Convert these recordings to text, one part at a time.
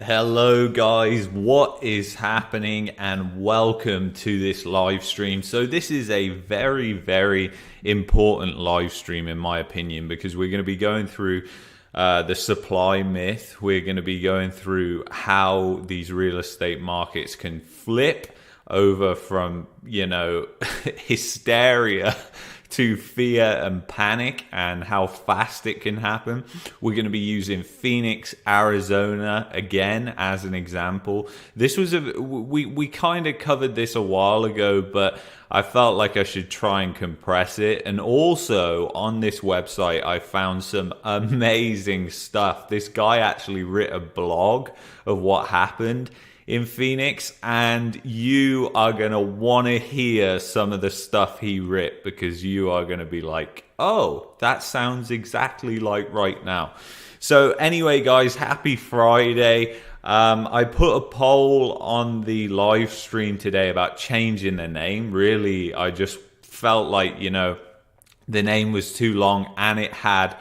Hello guys, what is happening and welcome to this live stream. So this is a very important live stream in my opinion, because we're going to be going through the supply myth. We're going to be going through how these real estate markets can flip over from, hysteria to fear and panic, and how fast it can happen. We're going to be using Phoenix, Arizona again as an example. This was we kind of covered this a while ago, but I felt like I should try and compress it. And also on this website, I found some amazing stuff. This guy actually wrote a blog of what happened in Phoenix, and you are going to want to hear some of the stuff he wrote, because you are going to be like, oh, that sounds exactly like right now. So anyway, guys, happy Friday. I put a poll on the live stream today about changing the name. Really, I just felt like, the name was too long and it had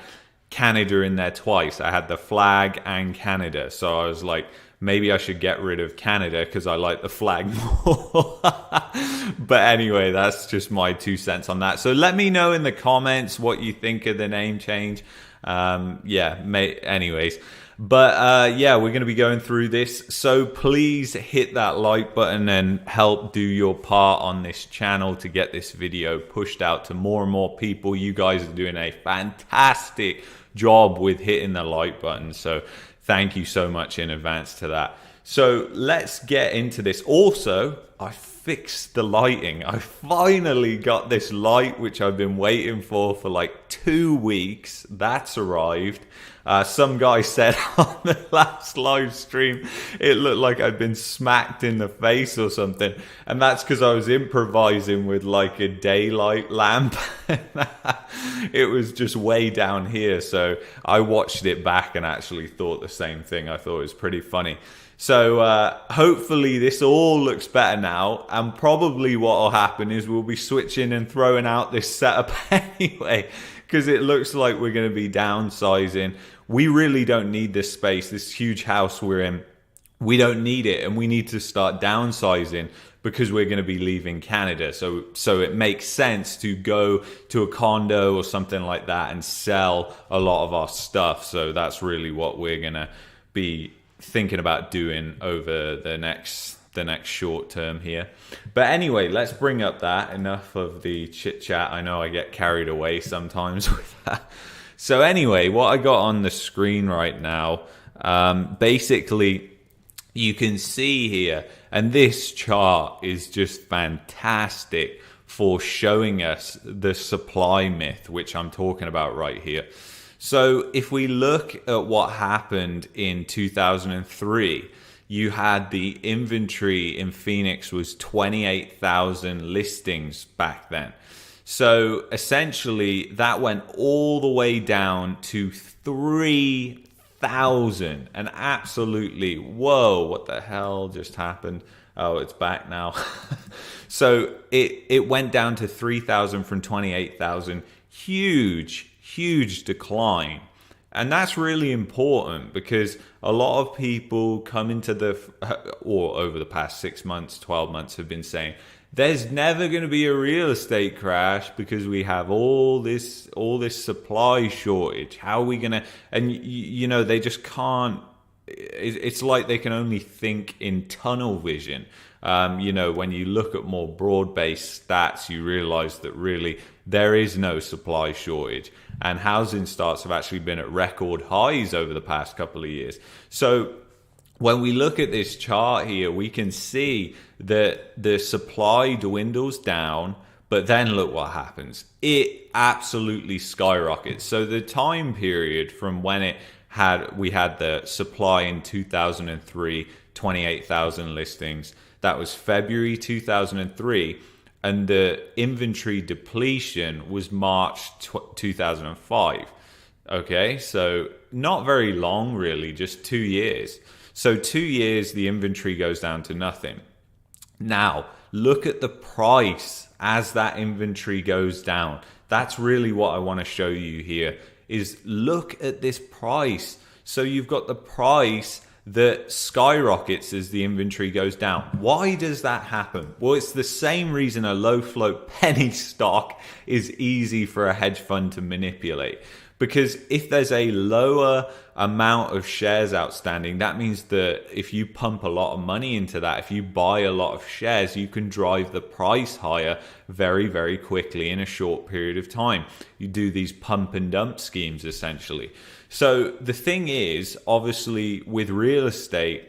Canada in there twice. I had the flag and Canada. So I was like, maybe I should get rid of Canada because I like the flag more. But anyway, that's just my 2 cents on that. So let me know in the comments what you think of the name change. Anyways. But we're going to be going through this. So please hit that like button and help do your part on this channel to get this video pushed out to more and more people. You guys are doing a fantastic job with hitting the like button. So thank you so much in advance to that. So let's get into this. Also, I fixed the lighting. I finally got this light, which I've been waiting for like 2 weeks. That's arrived. Some guy said on the last live stream, it looked like I'd been smacked in the face or something. And that's because I was improvising with like a daylight lamp. It was just way down here. So I watched it back and actually thought the same thing. I thought it was pretty funny. So hopefully this all looks better now, and probably what will happen is we'll be switching and throwing out this setup anyway, because it looks like we're going to be downsizing. We really don't need this space, this huge house we're in. We don't need it, and we need to start downsizing because we're going to be leaving Canada. So it makes sense to go to a condo or something like that and sell a lot of our stuff. So that's really what we're going to be thinking about doing over the next short term here. But anyway, let's bring up that. Enough of the chit chat. I know I get carried away sometimes with that. So anyway, what I got on the screen right now, basically you can see here, and this chart is just fantastic for showing us the supply myth, which I'm talking about right here. So if we look at what happened in 2003, you had the inventory in Phoenix was 28,000 listings back then. So essentially that went all the way down to 3,000, and absolutely, whoa, what the hell just happened? Oh, it's back now. So it went down to 3,000 from 28,000. Huge decline. And that's really important, because a lot of people come into or over the past 6 months, 12 months have been saying, there's never going to be a real estate crash because we have all this supply shortage. How are we going to, and they just can't, it's like they can only think in tunnel vision. When you look at more broad-based stats, you realize that really there is no supply shortage, and housing starts have actually been at record highs over the past couple of years. So when we look at this chart here, we can see that the supply dwindles down, but then look what happens. It absolutely skyrockets. So the time period from when we had the supply in 2003, 28,000 listings, that was February 2003, and the inventory depletion was March 2005. Okay, so not very long really, just 2 years. So 2 years, the inventory goes down to nothing. Now, look at the price as that inventory goes down. That's really what I want to show you here, is look at this price. So you've got the price that skyrockets as the inventory goes down. Why does that happen? Well, it's the same reason a low float penny stock is easy for a hedge fund to manipulate. Because if there's a lower amount of shares outstanding, that means that if you pump a lot of money into that, if you buy a lot of shares, you can drive the price higher very, very quickly in a short period of time. You do these pump and dump schemes essentially. So the thing is, obviously with real estate,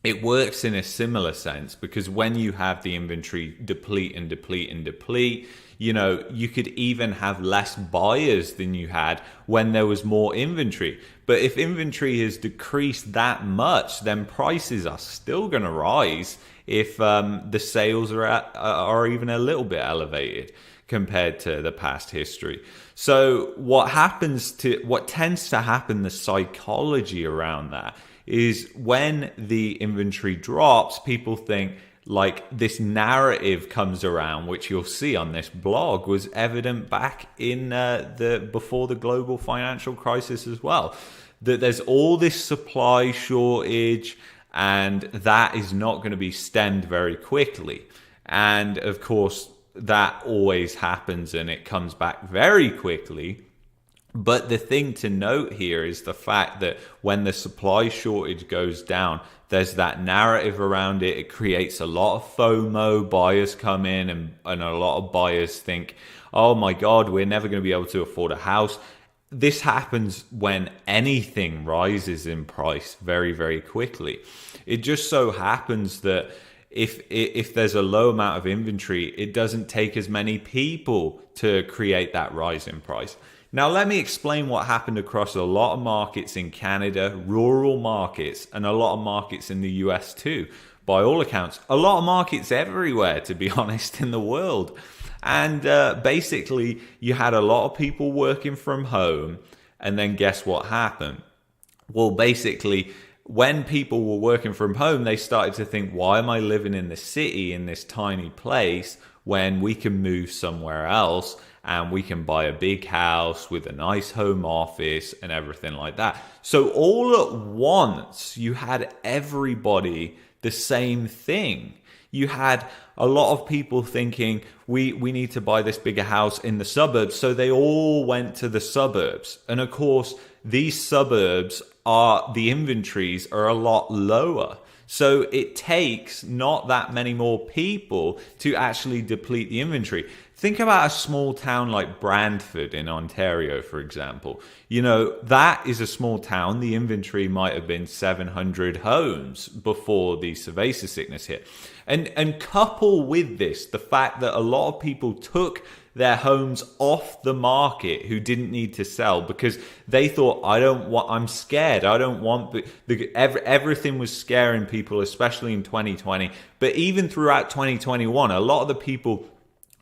it works in a similar sense, because when you have the inventory deplete and deplete and deplete, you could even have less buyers than you had when there was more inventory. But if inventory has decreased that much, then prices are still going to rise if the sales are even a little bit elevated compared to the past history. So what tends to happen, the psychology around that, is when the inventory drops, people think, like, this narrative comes around, which you'll see on this blog was evident back in before the global financial crisis as well, that there's all this supply shortage and that is not going to be stemmed very quickly. And of course, that always happens and it comes back very quickly. But the thing to note here is the fact that when the supply shortage goes down, there's that narrative around it. It creates a lot of FOMO. Buyers come in and a lot of buyers think, oh my God, we're never going to be able to afford a house. This happens when anything rises in price very, very quickly. It just so happens that if there's a low amount of inventory, it doesn't take as many people to create that rise in price. Now, let me explain what happened across a lot of markets in Canada, rural markets, and a lot of markets in the US too. By all accounts, a lot of markets everywhere, to be honest, in the world. And basically, you had a lot of people working from home. And then guess what happened? Well, basically, when people were working from home, they started to think, why am I living in the city in this tiny place when we can move somewhere else? And we can buy a big house with a nice home office and everything like that. So all at once, you had everybody the same thing. You had a lot of people thinking, we need to buy this bigger house in the suburbs. So they all went to the suburbs. And of course, these suburbs the inventories are a lot lower. So it takes not that many more people to actually deplete the inventory. Think about a small town like Brantford in Ontario, for example. That is a small town. The inventory might have been 700 homes before the cerveza sickness hit. And couple with this, the fact that a lot of people took their homes off the market who didn't need to sell because they thought, I'm scared. I don't want everything was scaring people, especially in 2020. But even throughout 2021, a lot of the people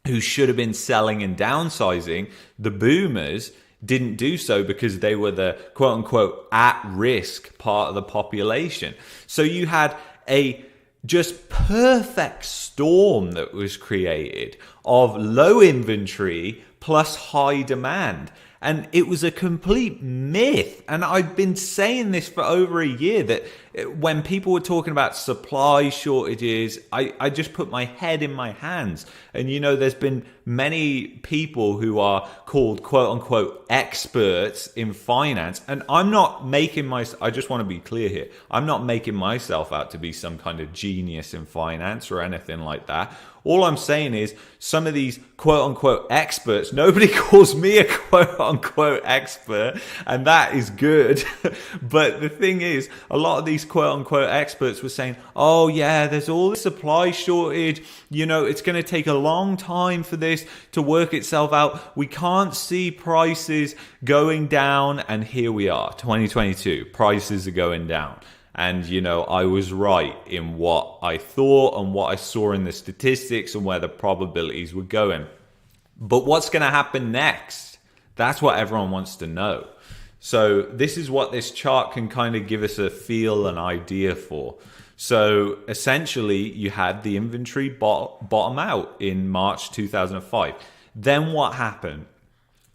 who should have been selling and downsizing, the boomers, didn't do so because they were the quote unquote at-risk part of the population. So you had a just perfect storm that was created of low inventory plus high demand. And it was a complete myth. And I've been saying this for over a year, that when people were talking about supply shortages, I just put my head in my hands. And, there's been many people who are called quote unquote experts in finance. And I'm not making I just want to be clear here. I'm not making myself out to be some kind of genius in finance or anything like that. All I'm saying is some of these quote unquote experts, nobody calls me a quote unquote expert, and that is good. But the thing is, a lot of these quote unquote experts were saying, oh yeah, there's all this supply shortage. It's going to take a long time for this to work itself out. We can't see prices going down. And here we are, 2022, prices are going down. And, I was right in what I thought and what I saw in the statistics and where the probabilities were going. But what's going to happen next? That's what everyone wants to know. So this is what this chart can kind of give us a feel, an idea for. So essentially, you had the inventory bottom out in March 2005. Then what happened?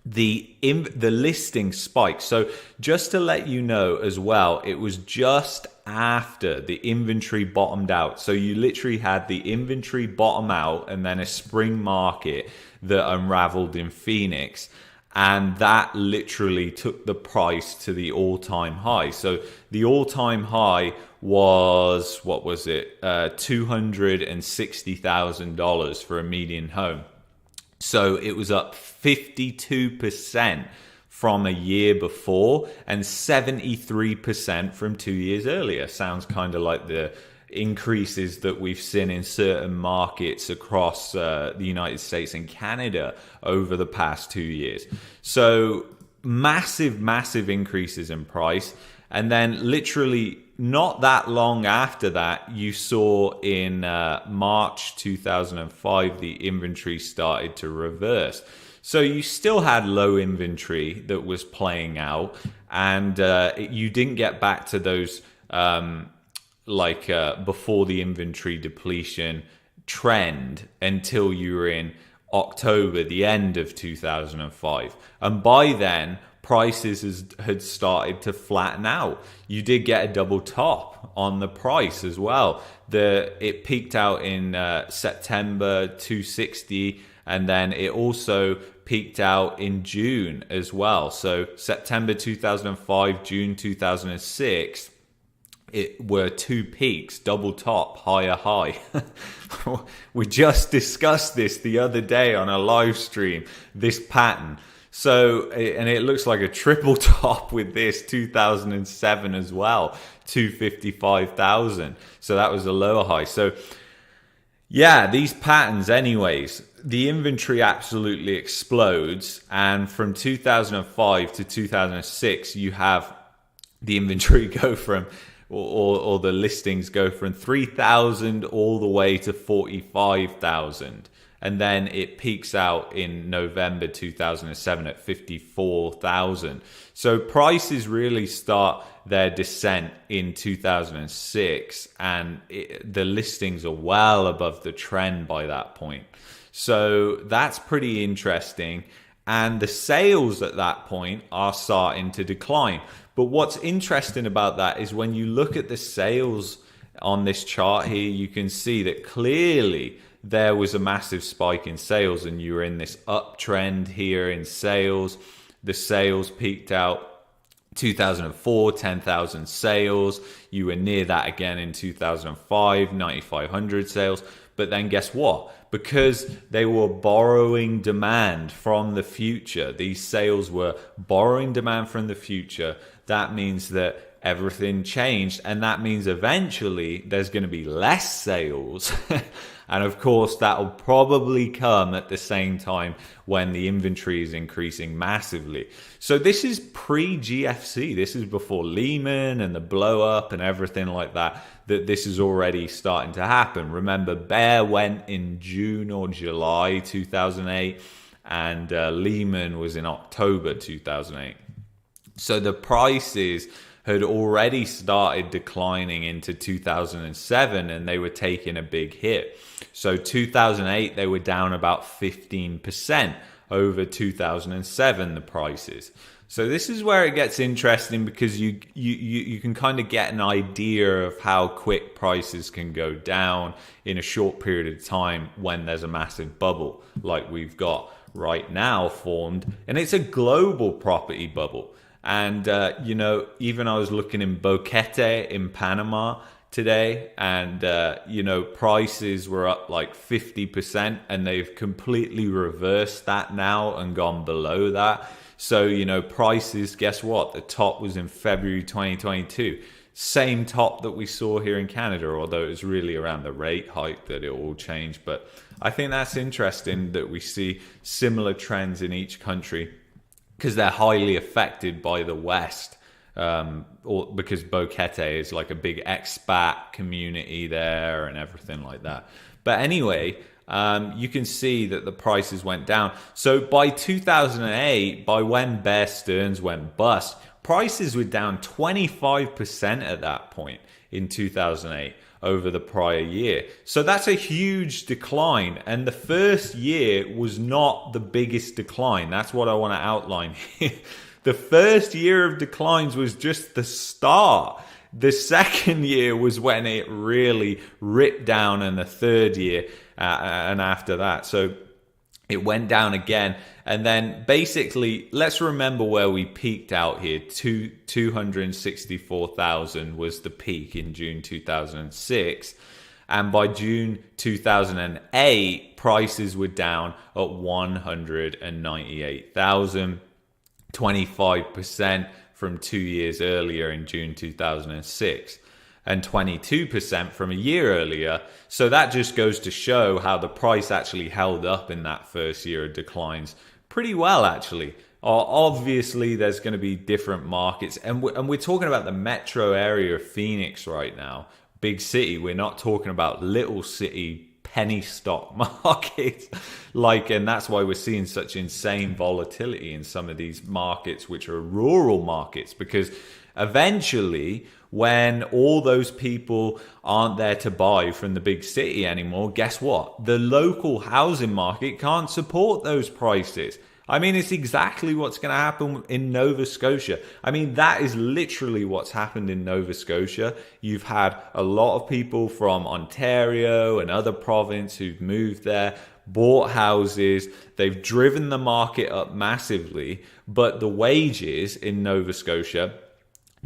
the listing spiked. So just to let you know as well, it was just after the inventory bottomed out. So you literally had the inventory bottom out and then a spring market that unraveled in Phoenix. And that literally took the price to the all-time high. So the all-time high was, what was it? $260,000 for a median home. So it was up 52% from a year before and 73% from 2 years earlier. Sounds kind of like the increases that we've seen in certain markets across the United States and Canada over the past 2 years. So massive increases in price. And then literally not that long after that, you saw in March 2005, the inventory started to reverse. So you still had low inventory that was playing out, and you didn't get back to those before the inventory depletion trend until you were in October, the end of 2005. And by then, prices had started to flatten out. You did get a double top on the price as well. It peaked out in September 260, and then it also peaked out in June as well. So September 2005, June 2006, it were two peaks, double top, higher high. We just discussed this the other day on a live stream, this pattern. So, and it looks like a triple top with this 2007 as well, 255,000. So that was a lower high. So yeah, these patterns anyways, the inventory absolutely explodes. And from 2005 to 2006, you have the inventory go from, or the listings go from 3,000 all the way to 45,000. And then it peaks out in November 2007 at 54,000. So prices really start their descent in 2006, and the listings are well above the trend by that point. So that's pretty interesting. And the sales at that point are starting to decline. But what's interesting about that is when you look at the sales on this chart here, you can see that clearly there was a massive spike in sales, and you were in this uptrend here in sales. The sales peaked out 2004, 10,000 sales. You were near that again in 2005, 9,500 sales. But then guess what? Because they were borrowing demand from the future, these sales were borrowing demand from the future. That means that everything changed, and that means eventually there's going to be less sales. And of course, that will probably come at the same time when the inventory is increasing massively. So this is pre-GFC. This is before Lehman and the blow up and everything like that, that this is already starting to happen. Remember, Bear went in June or July 2008, and Lehman was in October 2008. So the prices had already started declining into 2007, and they were taking a big hit. So 2008, they were down about 15% over 2007, the prices. So this is where it gets interesting, because you can kind of get an idea of how quick prices can go down in a short period of time when there's a massive bubble like we've got right now formed. And it's a global property bubble. And, even I was looking in Boquete in Panama today, and, prices were up like 50%, and they've completely reversed that now and gone below that. So, prices, guess what? The top was in February 2022. Same top that we saw here in Canada, although it was really around the rate hike that it all changed. But I think that's interesting that we see similar trends in each country, because they're highly affected by the West, or because Boquete is like a big expat community there and everything like that. But anyway, you can see that the prices went down. So by 2008, by when Bear Stearns went bust, prices were down 25% at that point in 2008 over the prior year. So that's a huge decline. And the first year was not the biggest decline. That's what I want to outline here. The first year of declines was just the start. The second year was when it really ripped down, and the third year and after that. So it went down again. And then basically, let's remember where we peaked out here. 264,000 was the peak in June 2006. And by June 2008, prices were down at 198,000, 25% from 2 years earlier in June 2006. And 22% from a year earlier. So that just goes to show how the price actually held up in that first year of declines pretty well, actually. Obviously, there's going to be different markets. And we're talking about the metro area of Phoenix right now, big city. We're not talking about little city penny stock markets. And that's why we're seeing such insane volatility in some of these markets, which are rural markets, because eventually, when all those people aren't there to buy from the big city anymore, guess what? The local housing market can't support those prices. I mean, it's exactly what's going to happen in Nova Scotia. I mean, that is literally what's happened in Nova Scotia. You've had a lot of people from Ontario and other provinces who've moved there, bought houses. They've driven the market up massively, but the wages in Nova Scotia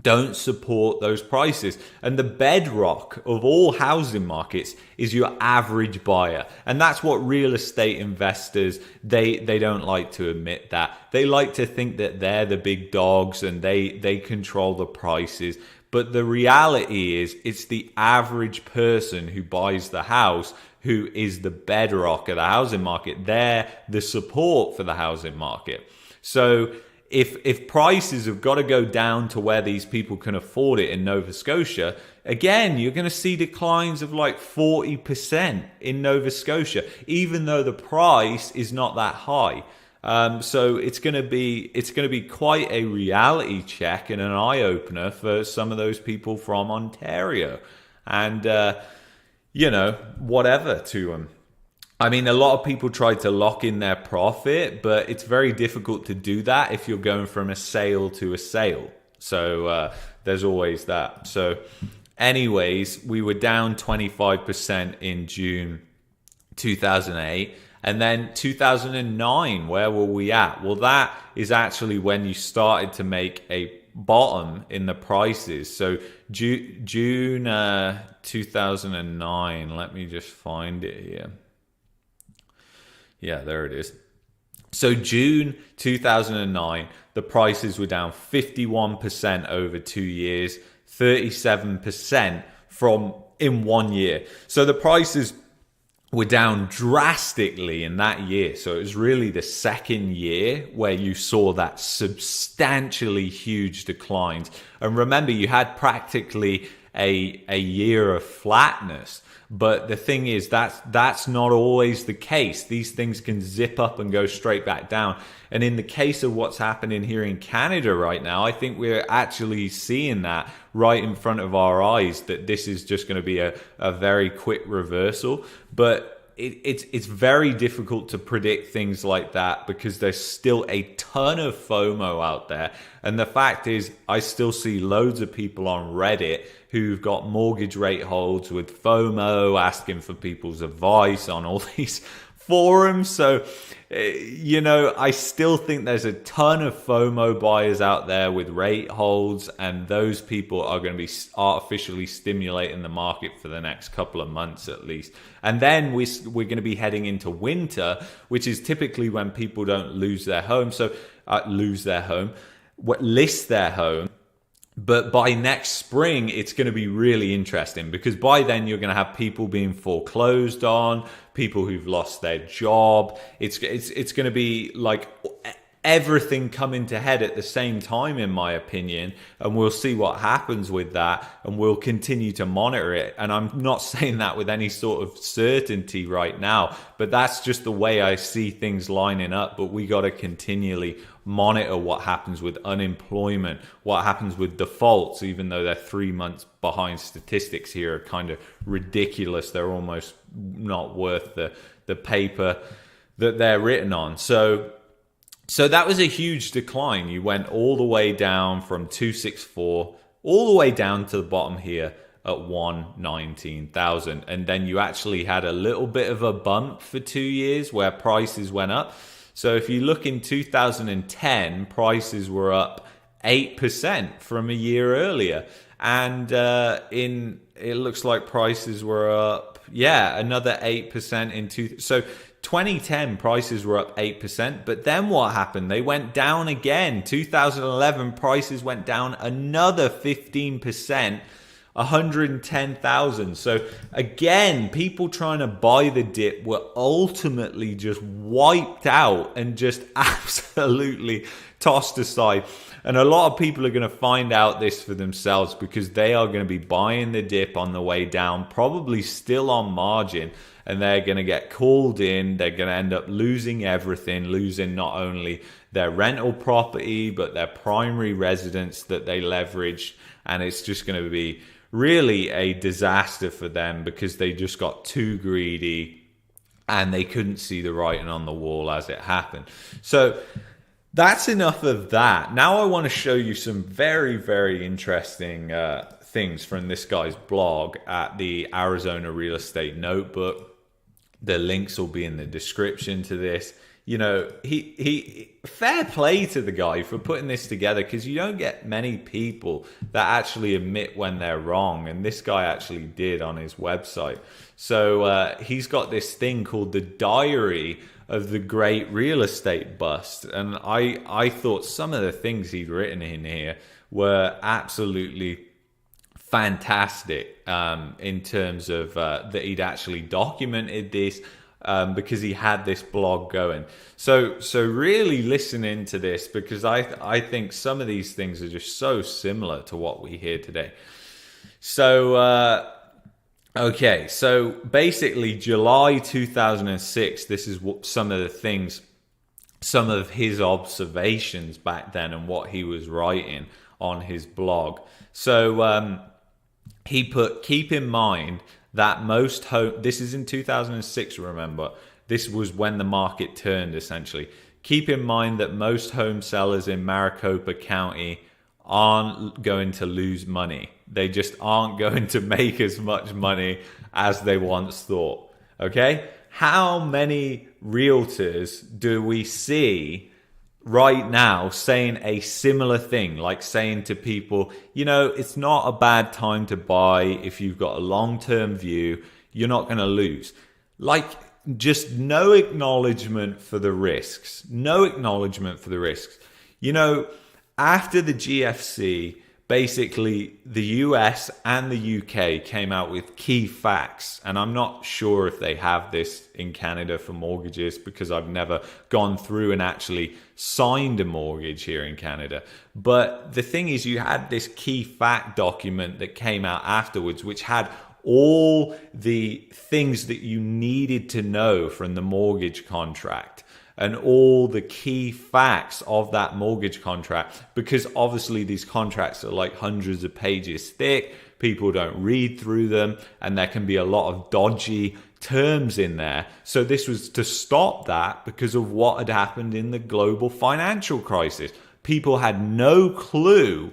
don't support those prices. And the bedrock of all housing markets is your average buyer. And that's what real estate investors, they don't like to admit that. They like to think that they're the big dogs and they control the prices. But the reality is, it's the average person who buys the house who is the bedrock of the housing market. They're the support for the housing market. So if prices have got to go down to where these people can afford it in Nova Scotia, again, you're going to see declines of like 40% in Nova Scotia, even though the price is not that high. So it's going to be quite a reality check and an eye opener for some of those people from Ontario, and whatever to them. I mean, a lot of people try to lock in their profit, but it's very difficult to do that if you're going from a sale to a sale. So there's always that. So anyways, we were down 25% in June 2008. And then 2009, where were we at? Well, that is actually when you started to make a bottom in the prices. So June 2009, let me just find it here. Yeah, there it is. So June 2009, the prices were down 51% over 2 years, 37% in 1 year. So the prices were down drastically in that year. So it was really the second year where you saw that substantially huge declines. And remember, you had practically a year of flatness. But the thing is, that's not always the case. These things can zip up and go straight back down. And in the case of what's happening here in Canada right now, I think we're actually seeing that right in front of our eyes, that this is just going to be a very quick reversal. But it's very difficult to predict things like that because there's still a ton of FOMO out there. And the fact is, I still see loads of people on Reddit who've got mortgage rate holds with FOMO, asking for people's advice on all these forums. So, I still think there's a ton of FOMO buyers out there with rate holds, and those people are going to be artificially stimulating the market for the next couple of months at least. And then we're going to be heading into winter, which is typically when people don't list their home. But by next spring, it's going to be really interesting because by then you're going to have people being foreclosed on, people who've lost their job. It's going to be like everything coming to head at the same time, in my opinion, and we'll see what happens with that, and we'll continue to monitor it. And I'm not saying that with any sort of certainty right now, but that's just the way I see things lining up. But we got to continually monitor what happens with unemployment, what happens with defaults, even though they're 3 months behind. Statistics here are kind of ridiculous. They're almost not worth the paper that they're written on. So that was a huge decline. You went all the way down from 264 all the way down to the bottom here at 119,000. And then you actually had a little bit of a bump for 2 years where prices went up. So if you look in 2010, prices were up 8% from a year earlier. And it looks like prices were up, another 8% in 2010 prices were up 8%, but then what happened? They went down again. 2011 prices went down another 15%, 110,000. So again, people trying to buy the dip were ultimately just wiped out and just absolutely tossed aside. And a lot of people are going to find out this for themselves, because they are going to be buying the dip on the way down, probably still on margin, and they're going to get called in. They're going to end up losing everything, losing not only their rental property, but their primary residence that they leveraged. And it's just going to be really a disaster for them, because they just got too greedy and they couldn't see the writing on the wall as it happened. So that's enough of that. Now I want to show you some very, very interesting things from this guy's blog at the Arizona Real Estate Notebook. The links will be in the description to this. You know, he fair play to the guy for putting this together, because you don't get many people that actually admit when they're wrong, and this guy actually did on his website. So he's got this thing called the Diary of the Great Real Estate Bust, and I thought some of the things he'd written in here were absolutely fantastic, in terms of that he'd actually documented this, because he had this blog going. So really listen into this, because I think some of these things are just so similar to what we hear today. So okay, so basically July 2006, this is what some of the things, some of his observations back then and what he was writing on his blog. So he put, keep in mind that most this is in 2006, remember, this was when the market turned essentially. Keep in mind that most home sellers in Maricopa County aren't going to lose money. They just aren't going to make as much money as they once thought. Okay? How many realtors do we see right now saying a similar thing, like saying to people, you know, it's not a bad time to buy if you've got a long-term view, you're not going to lose. Like, just no acknowledgement for the risks. No acknowledgement for the risks. You know, after the GFC, basically the US and the UK came out with key facts, and I'm not sure if they have this in Canada for mortgages, because I've never gone through and actually signed a mortgage here in Canada. But the thing is, you had this key fact document that came out afterwards, which had all the things that you needed to know from the mortgage contract and all the key facts of that mortgage contract, because obviously these contracts are like hundreds of pages thick. People don't read through them, and there can be a lot of dodgy terms in there. So this was to stop that, because of what had happened in the global financial crisis. People had no clue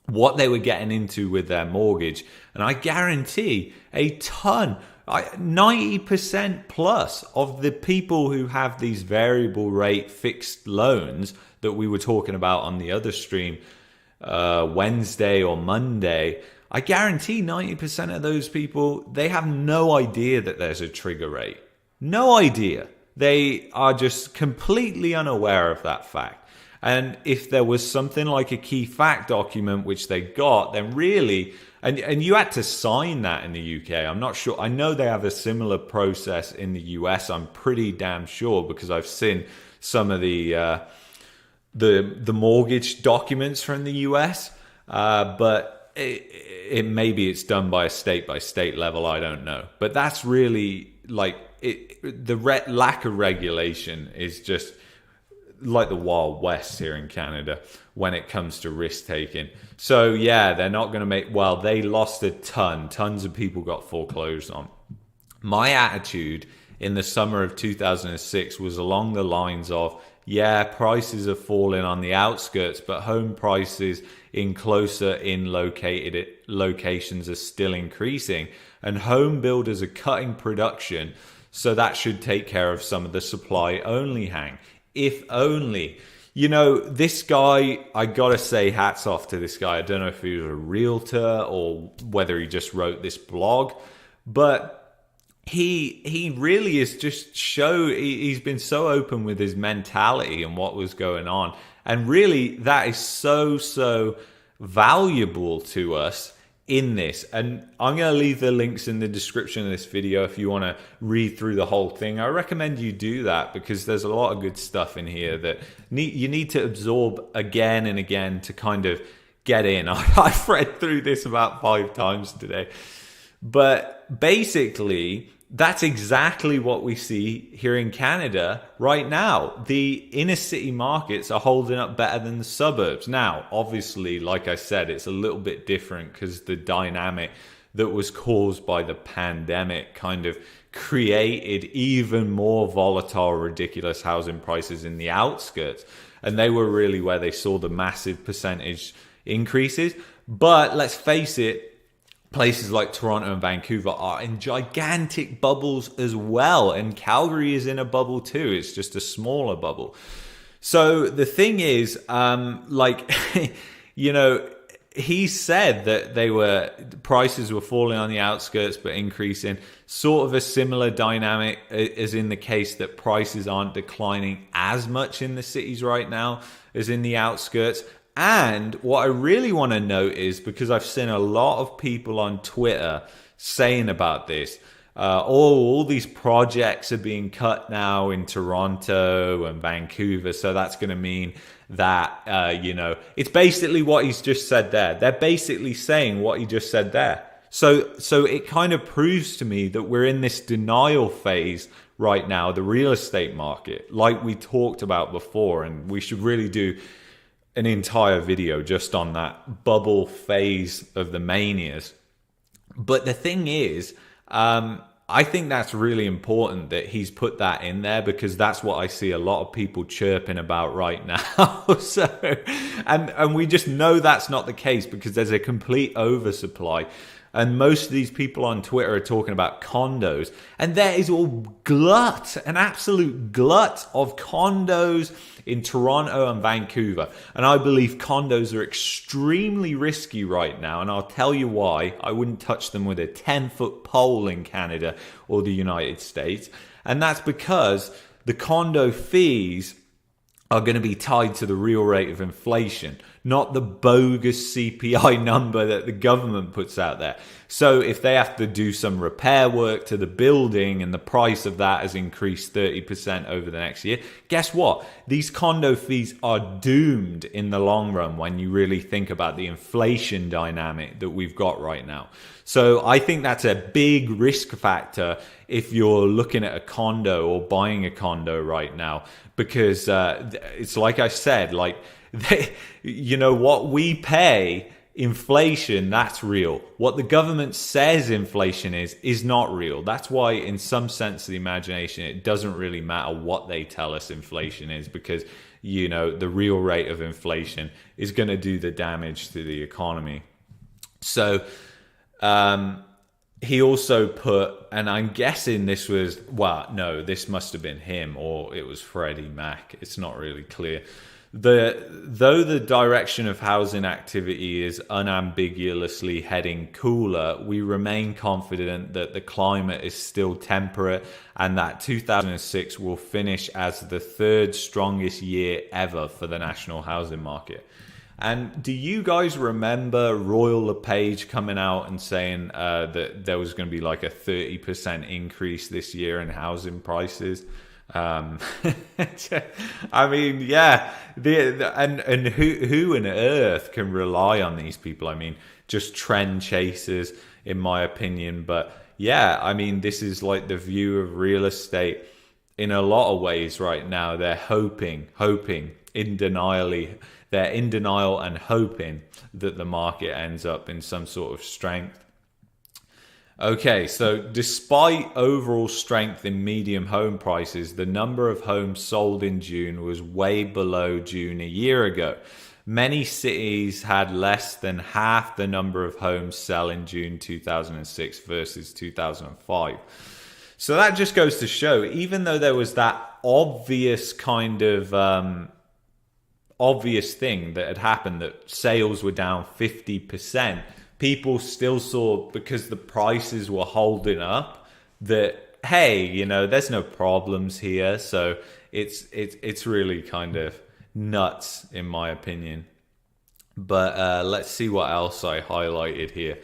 what they were getting into with their mortgage. And I guarantee a ton, 90% plus of the people who have these variable rate fixed loans that we were talking about on the other stream Wednesday or Monday, I guarantee 90% of those people, they have no idea that there's a trigger rate. No idea. They are just completely unaware of that fact. And if there was something like a key fact document, which they got, then really, and you had to sign that in the UK. I'm not sure. I know they have a similar process in the US. I'm pretty damn sure, because I've seen some of the the mortgage documents from the US, but it maybe it's done by state level. I don't know, but that's really like the lack of regulation is just like the Wild West here in Canada when it comes to risk taking. So yeah, they're not going to make, well, they lost tons of people got foreclosed on. My attitude in the summer of 2006 was along the lines of, yeah, prices are falling on the outskirts, but home prices in closer in located locations are still increasing, and home builders are cutting production, so that should take care of some of the supply only hang. If only. You know, this guy, I gotta say hats off to this guy. I don't know if he was a realtor or whether he just wrote this blog, but he really is just he's been so open with his mentality and what was going on. And really, that is so valuable to us in this. And I'm going to leave the links in the description of this video if you want to read through the whole thing. I recommend you do that because there's a lot of good stuff in here that you need to absorb again and again to kind of get in. I've read through this about 5 times today. But basically, that's exactly what we see here in Canada right now. The inner city markets are holding up better than the suburbs. Now, obviously, like I said, it's a little bit different because the dynamic that was caused by the pandemic kind of created even more volatile, ridiculous housing prices in the outskirts. And they were really where they saw the massive percentage increases. But let's face it, places like Toronto and Vancouver are in gigantic bubbles as well. And Calgary is in a bubble too. It's just a smaller bubble. So the thing is, you know, he said that prices were falling on the outskirts but increasing. Sort of a similar dynamic as in the case that prices aren't declining as much in the cities right now as in the outskirts. And what I really want to note is, because I've seen a lot of people on Twitter saying about this, all these projects are being cut now in Toronto and Vancouver, so that's going to mean that, you know, it's basically what he's just said there. They're basically saying what he just said there. So it kind of proves to me that we're in this denial phase right now, the real estate market, like we talked about before, and we should really do an entire video just on that bubble phase of the manias. But the thing is, I think that's really important that he's put that in there, because that's what I see a lot of people chirping about right now. And we just know that's not the case because there's a complete oversupply. And most of these people on Twitter are talking about condos. And there is an absolute glut of condos in Toronto and Vancouver. And I believe condos are extremely risky right now. And I'll tell you why. I wouldn't touch them with a 10-foot pole in Canada or the United States. And that's because the condo fees are going to be tied to the real rate of inflation, not the bogus CPI number that the government puts out there. So if they have to do some repair work to the building and the price of that has increased 30% over the next year, guess what? These condo fees are doomed in the long run when you really think about the inflation dynamic that we've got right now. So I think that's a big risk factor if you're looking at a condo or buying a condo right now, because it's like I said, like, you know, what we pay, inflation, that's real. What the government says inflation is not real. That's why, in some sense of the imagination, it doesn't really matter what they tell us inflation is, because, you know, the real rate of inflation is going to do the damage to the economy. So he also put, and I'm guessing this was, well, no, this must have been him, or it was Freddie Mac. It's not really clear. Though the direction of housing activity is unambiguously heading cooler, we remain confident that the climate is still temperate and that 2006 will finish as the 3rd strongest year ever for the national housing market. And do you guys remember Royal LePage coming out and saying that there was going to be like a 30% increase this year in housing prices? Um, I mean, yeah, and who on earth can rely on these people? I mean, just trend chasers, in my opinion. But yeah, I mean, this is like the view of real estate in a lot of ways right now. They're hoping in denially. They're in denial and hoping that the market ends up in some sort of strength. Okay, so despite overall strength in medium home prices, the number of homes sold in June was way below June a year ago. Many cities had less than half the number of homes sell in June 2006 versus 2005. So that just goes to show, even though there was that obvious kind of obvious thing that had happened, that sales were down 50%, people still saw, because the prices were holding up, that, hey, you know, there's no problems here. So it's really kind of nuts, in my opinion. But let's see what else I highlighted here.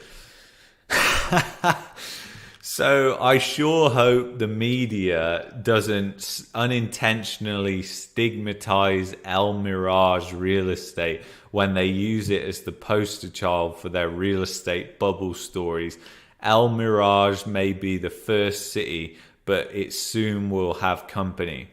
So I sure hope the media doesn't unintentionally stigmatize El Mirage real estate when they use it as the poster child for their real estate bubble stories. El Mirage may be the first city, but it soon will have company.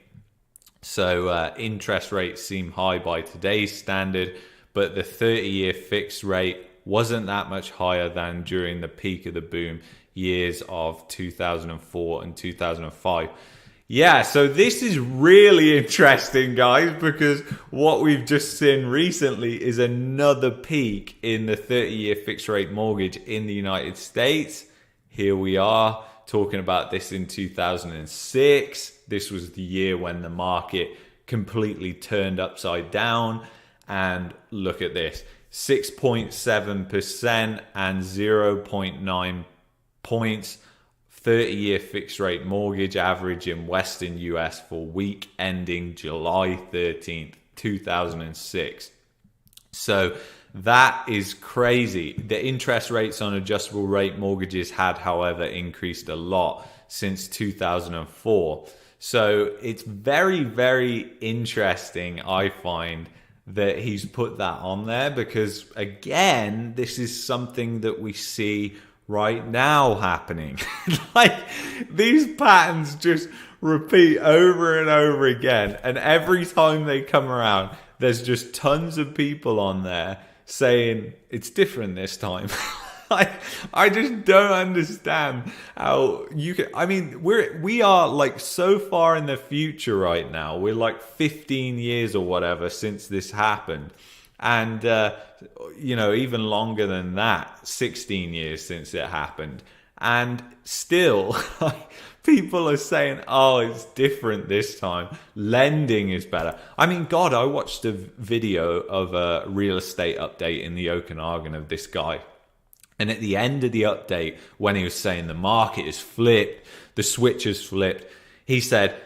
So interest rates seem high by today's standard, but the 30-year fixed rate wasn't that much higher than during the peak of the boom years of 2004 and 2005. Yeah, so this is really interesting, guys, because what we've just seen recently is another peak in the 30-year fixed rate mortgage in the United States. Here we are talking about this in 2006. This was the year when the market completely turned upside down. And look at this, 6.7% and 0.9 points 30-year fixed rate mortgage average in Western US for week ending July 13th, 2006. So that is crazy. The interest rates on adjustable rate mortgages had, however, increased a lot since 2004. So it's very, very interesting, I find, that he's put that on there, because again, this is something that we see right now happening. Like, these patterns just repeat over and over again, and every time they come around, there's just tons of people on there saying it's different this time. Like, I just don't understand how you can. I mean, we are like so far in the future right now. We're like 15 years or whatever since this happened. And, you know, even longer than that, 16 years since it happened. And still, people are saying, oh, it's different this time. Lending is better. I mean, God, I watched a video of a real estate update in the Okanagan of this guy. And at the end of the update, when he was saying the market is flipped, the switch has flipped, he said,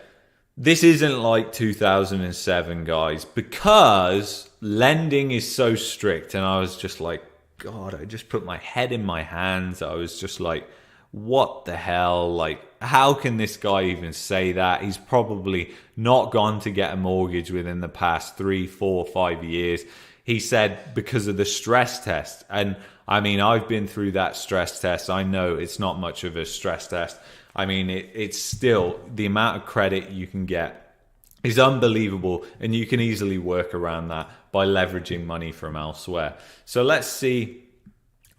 this isn't like 2007, guys, because lending is so strict. And I was just like, God, I just put my head in my hands. I was just like, what the hell? Like, how can this guy even say that? He's probably not gone to get a mortgage within the past 3, 4, 5 years. He said because of the stress test. And I mean, I've been through that stress test. I know it's not much of a stress test. I mean, it's still, the amount of credit you can get is unbelievable, and you can easily work around that by leveraging money from elsewhere. So let's see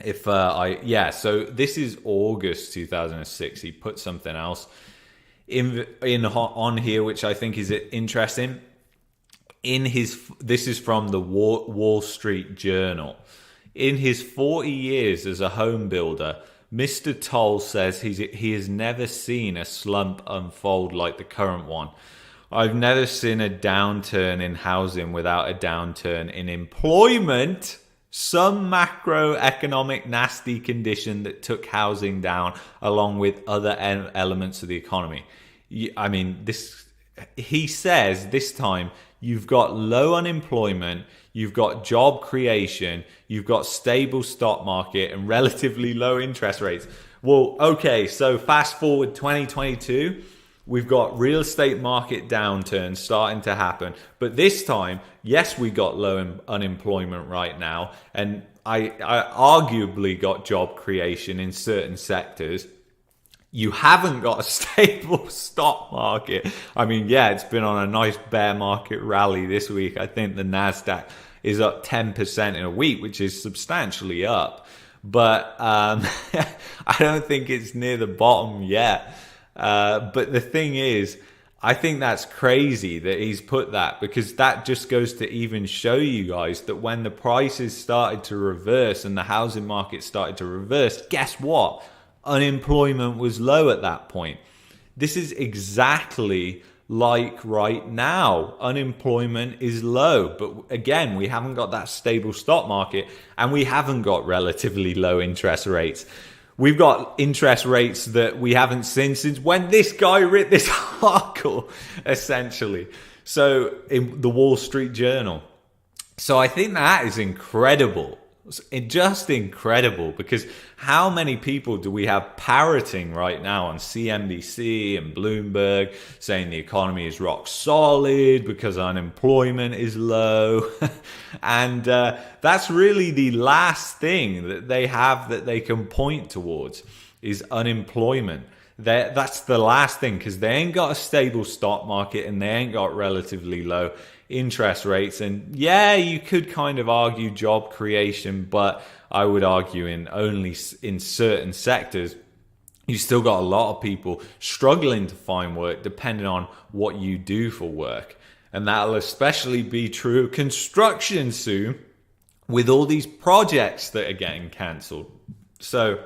if so this is August 2006. He put something else in on here, which I think is interesting. This is from the Wall Street Journal. In his 40 years as a home builder, Mr. Toll says he has never seen a slump unfold like the current one. I've never seen a downturn in housing without a downturn in employment, some macroeconomic nasty condition that took housing down along with other elements of the economy. I mean, he says this time you've got low unemployment, you've got job creation, you've got stable stock market and relatively low interest rates. Well, okay, so fast forward 2022, We've got real estate market downturn starting to happen. But this time, yes, we got low unemployment right now. And I arguably got job creation in certain sectors. You haven't got a stable stock market. I mean, yeah, it's been on a nice bear market rally this week. I think the NASDAQ is up 10% in a week, which is substantially up. But I don't think it's near the bottom yet. But the thing is, I think that's crazy that he's put that, because that just goes to even show you guys that when the prices started to reverse and the housing market started to reverse, guess what? Unemployment was low at that point. This is exactly like right now. Unemployment is low, but again, we haven't got that stable stock market, and we haven't got relatively low interest rates. We've got interest rates that we haven't seen since when this guy wrote this article, essentially. So in the Wall Street Journal. So I think that is incredible. Just incredible, because how many people do we have parroting right now on CNBC and Bloomberg saying the economy is rock solid because unemployment is low? And that's really the last thing that they have that they can point towards is unemployment. That's the last thing, because they ain't got a stable stock market and they ain't got relatively low interest rates. And yeah, you could kind of argue job creation, but I would argue only in certain sectors, you still got a lot of people struggling to find work depending on what you do for work. And that'll especially be true of construction soon, with all these projects that are getting cancelled. So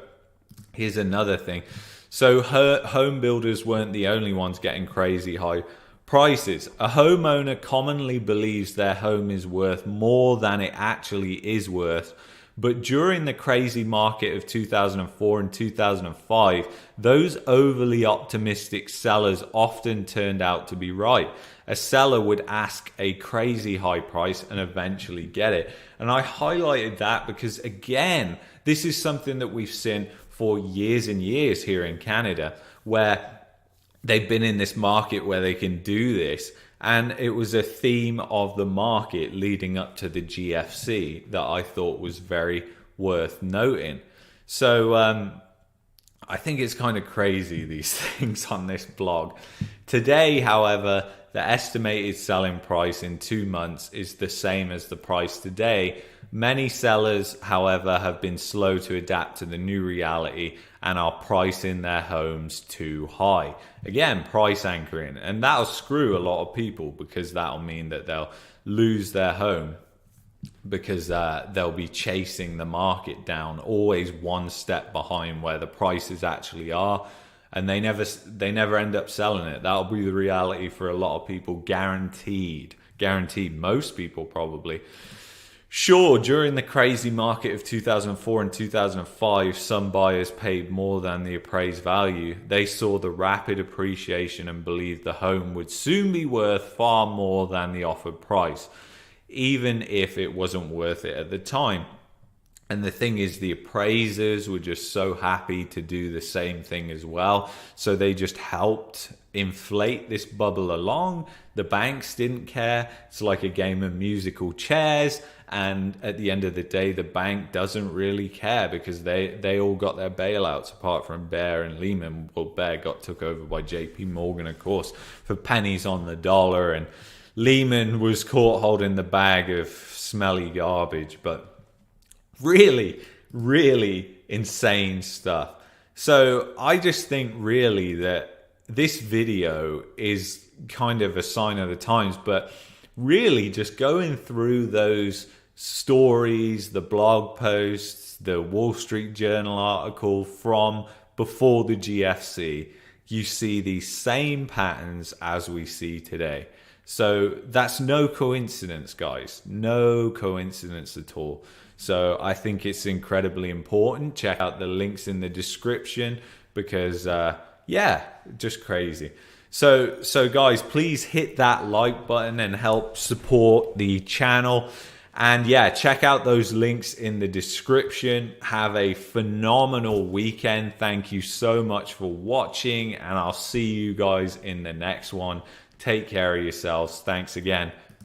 here's another thing. So home builders weren't the only ones getting crazy high prices. A homeowner commonly believes their home is worth more than it actually is worth. But during the crazy market of 2004 and 2005, those overly optimistic sellers often turned out to be right. A seller would ask a crazy high price and eventually get it. And I highlighted that because, again, this is something that we've seen for years and years here in Canada, where they've been in this market where they can do this. And it was a theme of the market leading up to the GFC that I thought was very worth noting. So I think it's kind of crazy, these things on this blog. Today, however, the estimated selling price in 2 months is the same as the price today. Many sellers, however, have been slow to adapt to the new reality and are pricing their homes too high. Again, price anchoring. And that'll screw a lot of people, because that'll mean that they'll lose their home, because they'll be chasing the market down, always one step behind where the prices actually are. And they never end up selling it. That'll be the reality for a lot of people, guaranteed. Guaranteed, most people probably. Sure, during the crazy market of 2004 and 2005, some buyers paid more than the appraised value. They saw the rapid appreciation and believed the home would soon be worth far more than the offered price, even if it wasn't worth it at the time. And the thing is, the appraisers were just so happy to do the same thing as well. So they just helped inflate this bubble along. The banks didn't care. It's like a game of musical chairs. And at the end of the day, the bank doesn't really care, because they all got their bailouts apart from Bear and Lehman. Well, Bear got took over by JP Morgan, of course, for pennies on the dollar. And Lehman was caught holding the bag of smelly garbage. But really, really insane stuff. So I just think really that this video is kind of a sign of the times, but really just going through those stories, the blog posts, the Wall Street Journal article from before the GFC, you see these same patterns as we see today. So that's no coincidence, guys. No coincidence at all. So I think it's incredibly important. Check out the links in the description, because yeah, just crazy. So guys, please hit that like button and help support the channel. And yeah, check out those links in the description. Have a phenomenal weekend. Thank you so much for watching, and I'll see you guys in the next one. Take care of yourselves. Thanks again.